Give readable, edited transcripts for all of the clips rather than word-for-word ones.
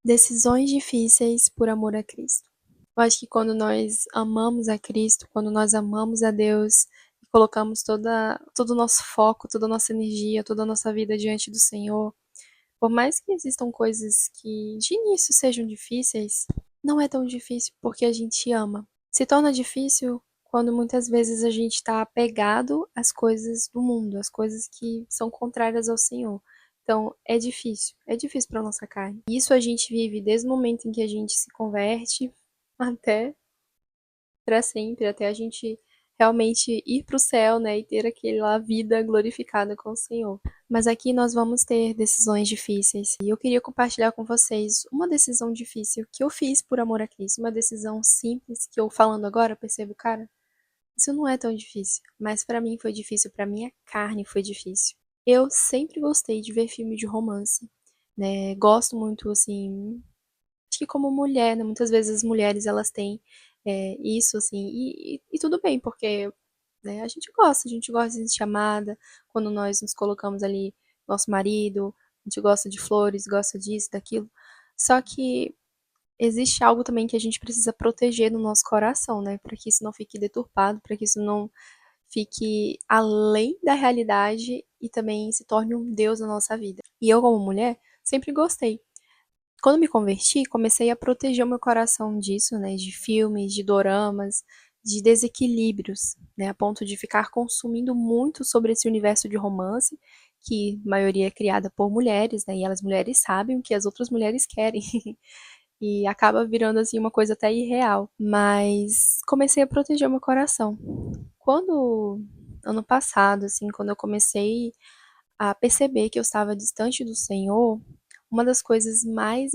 Decisões difíceis por amor a Cristo. Eu acho que quando nós amamos a Cristo, quando nós amamos a Deus e colocamos todo o nosso foco, toda a nossa energia, toda a nossa vida diante do Senhor, por mais que existam coisas que de início sejam difíceis, não é tão difícil porque a gente ama. Se torna difícil quando muitas vezes a gente está apegado às coisas do mundo, às coisas que são contrárias ao Senhor. Então, é difícil para nossa carne. E isso a gente vive desde o momento em que a gente se converte até para sempre, até a gente realmente ir para o céu, né, e ter aquela vida glorificada com o Senhor. Mas aqui nós vamos ter decisões difíceis. E eu queria compartilhar com vocês uma decisão difícil que eu fiz por amor a Cristo, uma decisão simples que eu falando agora percebo, cara, isso não é tão difícil, mas para mim foi difícil, para minha carne foi difícil. Eu sempre gostei de ver filme de romance, né? Gosto muito assim, acho que como mulher, né? Muitas vezes as mulheres elas têm isso, assim, e tudo bem, porque né, a gente gosta de se sentir amada, quando nós nos colocamos ali, nosso marido, a gente gosta de flores, gosta disso, daquilo. Só que existe algo também que a gente precisa proteger no nosso coração, né? Para que isso não fique deturpado, para que isso não fique além da realidade e também se torne um Deus na nossa vida. E eu, como mulher, sempre gostei. Quando me converti, comecei a proteger o meu coração disso, né, de filmes, de doramas, de desequilíbrios, né, a ponto de ficar consumindo muito sobre esse universo de romance, que a maioria é criada por mulheres, né, e elas mulheres sabem o que as outras mulheres querem. E acaba virando assim uma coisa até irreal, mas comecei a proteger o meu coração. Quando ano passado, assim, quando eu comecei a perceber que eu estava distante do Senhor, uma das coisas mais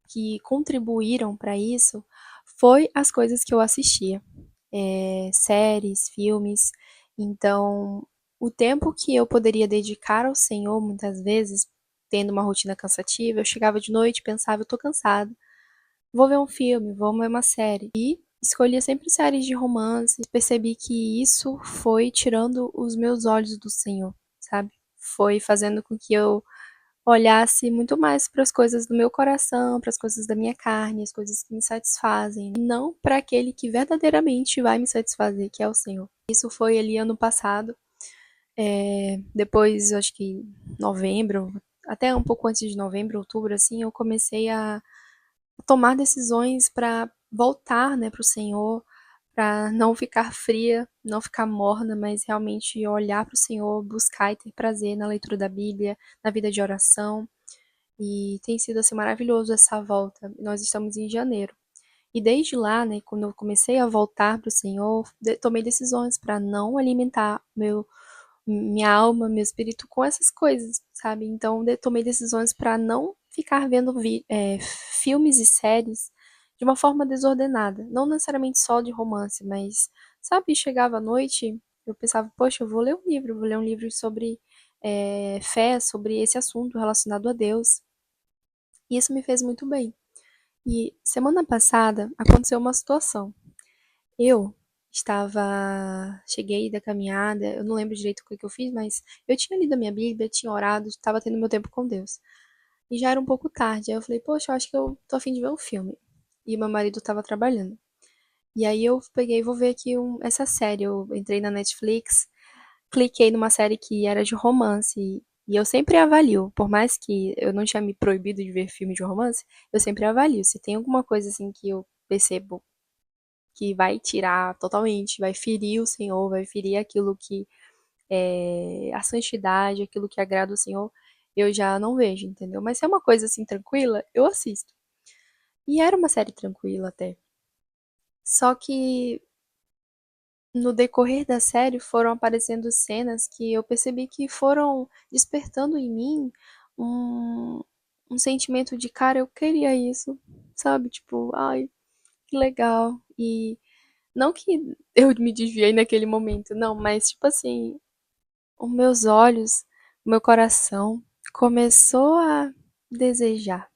que contribuíram para isso foi as coisas que eu assistia, séries, filmes. Então, o tempo que eu poderia dedicar ao Senhor, muitas vezes, tendo uma rotina cansativa, eu chegava de noite e pensava, eu tô cansado, vou ver um filme, vou ver uma série. E escolhia sempre séries de romance, percebi que isso foi tirando os meus olhos do Senhor, sabe? Foi fazendo com que eu olhasse muito mais para as coisas do meu coração, para as coisas da minha carne, as coisas que me satisfazem, e não para aquele que verdadeiramente vai me satisfazer, que é o Senhor. Isso foi ali ano passado, depois, acho que novembro, até um pouco antes de novembro, outubro, assim, eu comecei a tomar decisões para voltar, né, para o Senhor, para não ficar fria, não ficar morna, mas realmente olhar para o Senhor, buscar e ter prazer na leitura da Bíblia, na vida de oração. E tem sido assim maravilhoso essa volta. Nós estamos em janeiro. E desde lá, né, quando eu comecei a voltar para o Senhor, tomei decisões para não alimentar minha alma, meu espírito com essas coisas, sabe? Então, tomei decisões para não ficar vendo filmes e séries de uma forma desordenada. Não necessariamente só de romance, mas, sabe, chegava à noite, eu pensava, poxa, eu vou ler um livro, vou ler um livro sobre fé, sobre esse assunto relacionado a Deus. E isso me fez muito bem. E semana passada aconteceu uma situação. Eu cheguei da caminhada, eu não lembro direito o que eu fiz, mas eu tinha lido a minha Bíblia, tinha orado, estava tendo meu tempo com Deus. E já era um pouco tarde. Aí eu falei, poxa, eu acho que eu tô a fim de ver um filme. E meu marido estava trabalhando. E aí eu peguei e vou ver aqui essa série. Eu entrei na Netflix, cliquei numa série que era de romance. E eu sempre avalio, por mais que eu não tinha me proibido de ver filme de romance, eu sempre avalio. Se tem alguma coisa assim que eu percebo que vai tirar totalmente, vai ferir o Senhor, vai ferir aquilo que é a santidade, aquilo que agrada o Senhor, eu já não vejo, entendeu? Mas se é uma coisa assim tranquila, eu assisto. E era uma série tranquila até. Só que no decorrer da série foram aparecendo cenas que eu percebi que foram despertando em mim um, um sentimento de, cara, eu queria isso, sabe? Tipo, ai, que legal. E não que eu me desviei naquele momento, não, mas tipo assim, os meus olhos, o meu coração começou a desejar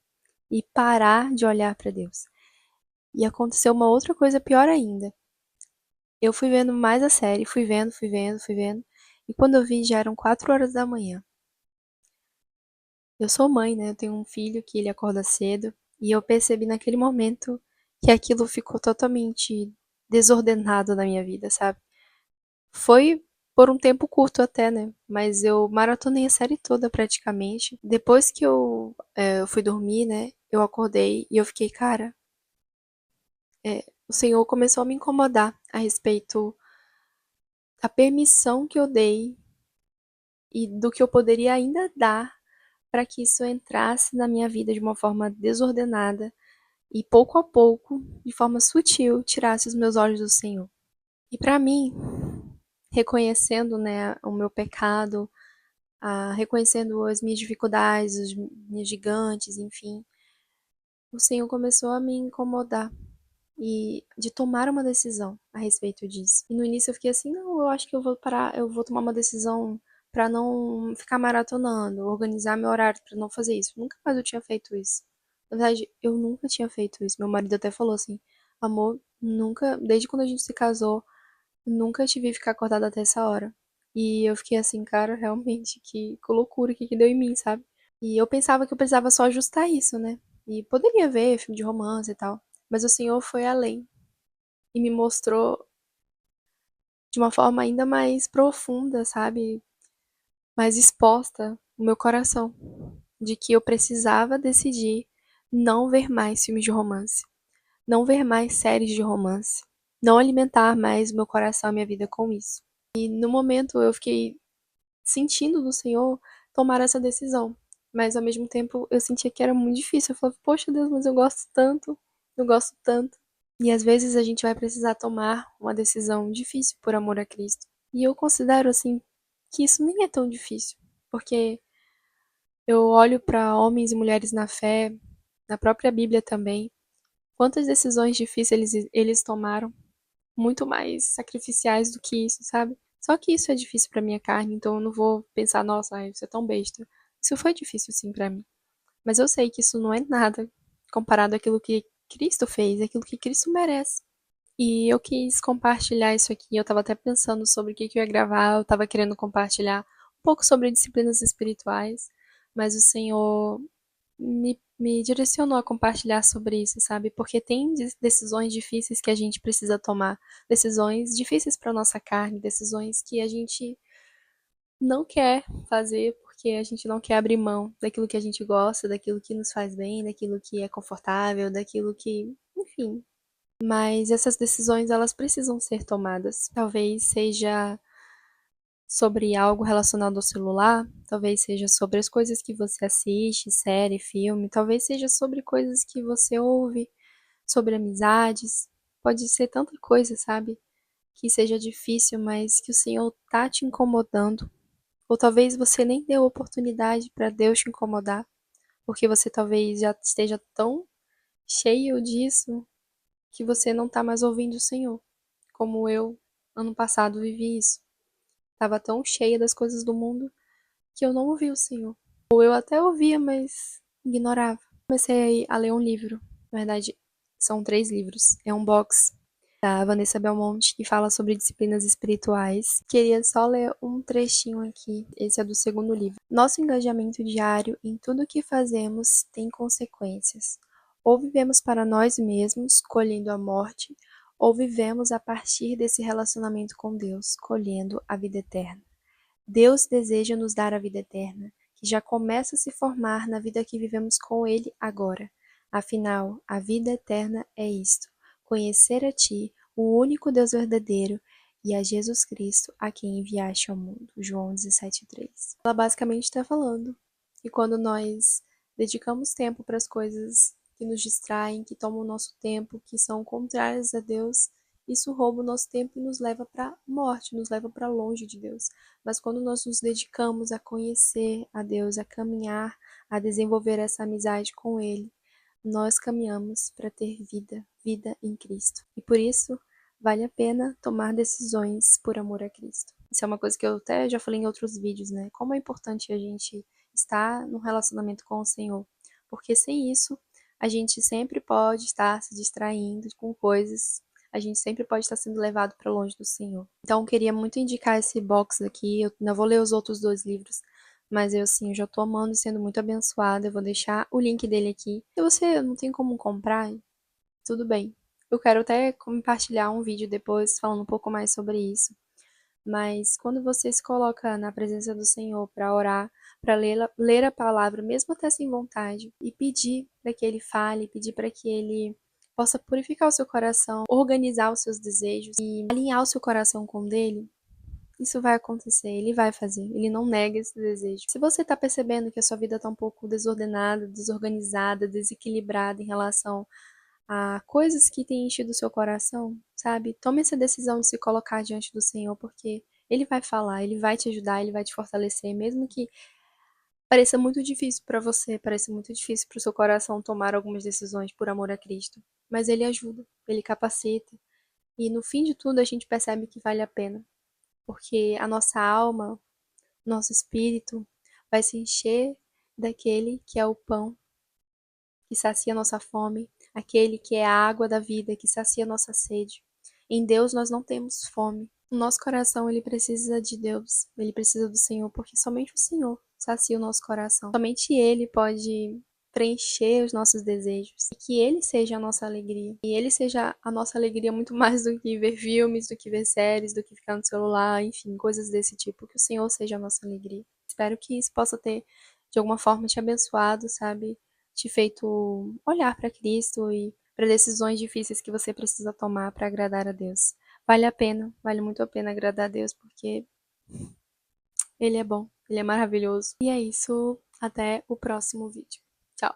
e parar de olhar para Deus. E aconteceu uma outra coisa pior ainda. Eu fui vendo mais a série, fui vendo, fui vendo, fui vendo. E quando eu vi, já eram 4 horas da manhã. Eu sou mãe, né? Eu tenho um filho que ele acorda cedo. E eu percebi naquele momento que aquilo ficou totalmente desordenado na minha vida, sabe? Foi por um tempo curto até, né? Mas eu maratonei a série toda praticamente. Depois que eu fui dormir, né? Eu acordei e eu fiquei, cara, o Senhor começou a me incomodar a respeito da permissão que eu dei e do que eu poderia ainda dar para que isso entrasse na minha vida de uma forma desordenada e pouco a pouco, de forma sutil, tirasse os meus olhos do Senhor. E para mim, reconhecendo, né, o meu pecado, reconhecendo as minhas dificuldades, as minhas gigantes, enfim, o Senhor começou a me incomodar e de tomar uma decisão a respeito disso. E no início eu fiquei assim, não, eu acho que eu vou parar, eu vou tomar uma decisão para não ficar maratonando, organizar meu horário para não fazer isso. Nunca mais eu tinha feito isso. Na verdade, eu nunca tinha feito isso. Meu marido até falou assim, amor, nunca, desde quando a gente se casou, nunca te vi ficar acordada até essa hora. E eu fiquei assim, cara, realmente, que loucura que deu em mim, sabe? E eu pensava que eu precisava só ajustar isso, né? E poderia ver filme de romance e tal. Mas o Senhor foi além e me mostrou de uma forma ainda mais profunda, sabe? Mais exposta o meu coração. De que eu precisava decidir não ver mais filmes de romance. Não ver mais séries de romance. Não alimentar mais o meu coração e minha vida com isso. E no momento eu fiquei sentindo do Senhor tomar essa decisão. Mas ao mesmo tempo eu sentia que era muito difícil. Eu falava, poxa Deus, mas eu gosto tanto. E às vezes a gente vai precisar tomar uma decisão difícil por amor a Cristo. E eu considero assim que isso nem é tão difícil, porque eu olho para homens e mulheres na fé, na própria Bíblia também, quantas decisões difíceis eles tomaram, muito mais sacrificiais do que isso, sabe? Só que isso é difícil para minha carne, então eu não vou pensar, nossa, ai, isso é tão besta. Isso foi difícil sim para mim, mas eu sei que isso não é nada comparado àquilo que Cristo fez, aquilo que Cristo merece. E eu quis compartilhar isso aqui. Eu estava até pensando sobre o que que eu ia gravar. Eu estava querendo compartilhar um pouco sobre disciplinas espirituais, mas o Senhor me direcionou a compartilhar sobre isso, sabe? Porque tem decisões difíceis que a gente precisa tomar, decisões difíceis para nossa carne, decisões que a gente não quer fazer porque a gente não quer abrir mão daquilo que a gente gosta, daquilo que nos faz bem, daquilo que é confortável, daquilo que, enfim, mas essas decisões elas precisam ser tomadas. Talvez seja sobre algo relacionado ao celular, talvez seja sobre as coisas que você assiste, série, filme, talvez seja sobre coisas que você ouve, sobre amizades. Pode ser tanta coisa, sabe? Que seja difícil, mas que o Senhor tá te incomodando. Ou talvez você nem deu oportunidade para Deus te incomodar, porque você talvez já esteja tão cheio disso que você não tá mais ouvindo o Senhor. Como eu, ano passado, vivi isso. Estava tão cheia das coisas do mundo que eu não ouvia o Senhor. Ou eu até ouvia, mas ignorava. Comecei a ler um livro. Na verdade, são 3 livros. É um box da Vanessa Belmonte que fala sobre disciplinas espirituais. Queria só ler um trechinho aqui. Esse é do segundo livro. Nosso engajamento diário em tudo o que fazemos tem consequências. Ou vivemos para nós mesmos, colhendo a morte, ou vivemos a partir desse relacionamento com Deus, colhendo a vida eterna. Deus deseja nos dar a vida eterna, que já começa a se formar na vida que vivemos com Ele agora. Afinal, a vida eterna é isto: conhecer a Ti, o único Deus verdadeiro, e a Jesus Cristo, a quem enviaste ao mundo. João 17:3. Ela basicamente está falando que quando nós dedicamos tempo para as coisas que nos distraem, que tomam o nosso tempo, que são contrárias a Deus, isso rouba o nosso tempo e nos leva para a morte, nos leva para longe de Deus. Mas quando nós nos dedicamos a conhecer a Deus, a caminhar, a desenvolver essa amizade com Ele, nós caminhamos para ter vida, vida em Cristo. E por isso, vale a pena tomar decisões por amor a Cristo. Isso é uma coisa que eu até já falei em outros vídeos, né? Como é importante a gente estar num relacionamento com o Senhor. Porque sem isso, a gente sempre pode estar se distraindo com coisas, a gente sempre pode estar sendo levado para longe do Senhor. Então, eu queria muito indicar esse box aqui. Eu ainda vou ler os outros 2 livros, Mas eu, assim, eu já tô amando e sendo muito abençoada. Eu vou deixar o link dele aqui. Se você não tem como comprar, tudo bem. Eu quero até compartilhar um vídeo depois falando um pouco mais sobre isso. Mas quando você se coloca na presença do Senhor para orar, para ler a palavra, mesmo até sem vontade, e pedir para que Ele fale, pedir para que Ele possa purificar o seu coração, organizar os seus desejos e alinhar o seu coração com o dele, isso vai acontecer, ele vai fazer, ele não nega esse desejo. Se você está percebendo que a sua vida está um pouco desordenada, desorganizada, desequilibrada em relação a coisas que têm enchido o seu coração, sabe? Tome essa decisão de se colocar diante do Senhor, porque Ele vai falar, Ele vai te ajudar, Ele vai te fortalecer, mesmo que pareça muito difícil para você, pareça muito difícil para o seu coração tomar algumas decisões por amor a Cristo. Mas Ele ajuda, Ele capacita, e no fim de tudo a gente percebe que vale a pena, porque a nossa alma, nosso espírito vai se encher daquele que é o pão que sacia nossa fome, aquele que é a água da vida, que sacia nossa sede. Em Deus nós não temos fome. O nosso coração, ele precisa de Deus, ele precisa do Senhor, porque somente o Senhor sacia o nosso coração. Somente Ele pode preencher os nossos desejos e que Ele seja a nossa alegria. E Ele seja a nossa alegria muito mais do que ver filmes, do que ver séries, do que ficar no celular, enfim, coisas desse tipo. Que o Senhor seja a nossa alegria. Espero que isso possa ter, de alguma forma, te abençoado, sabe? Te feito olhar para Cristo e para decisões difíceis que você precisa tomar para agradar a Deus. Vale a pena, vale muito a pena agradar a Deus, porque Ele é bom, Ele é maravilhoso. E é isso, até o próximo vídeo. Tchau!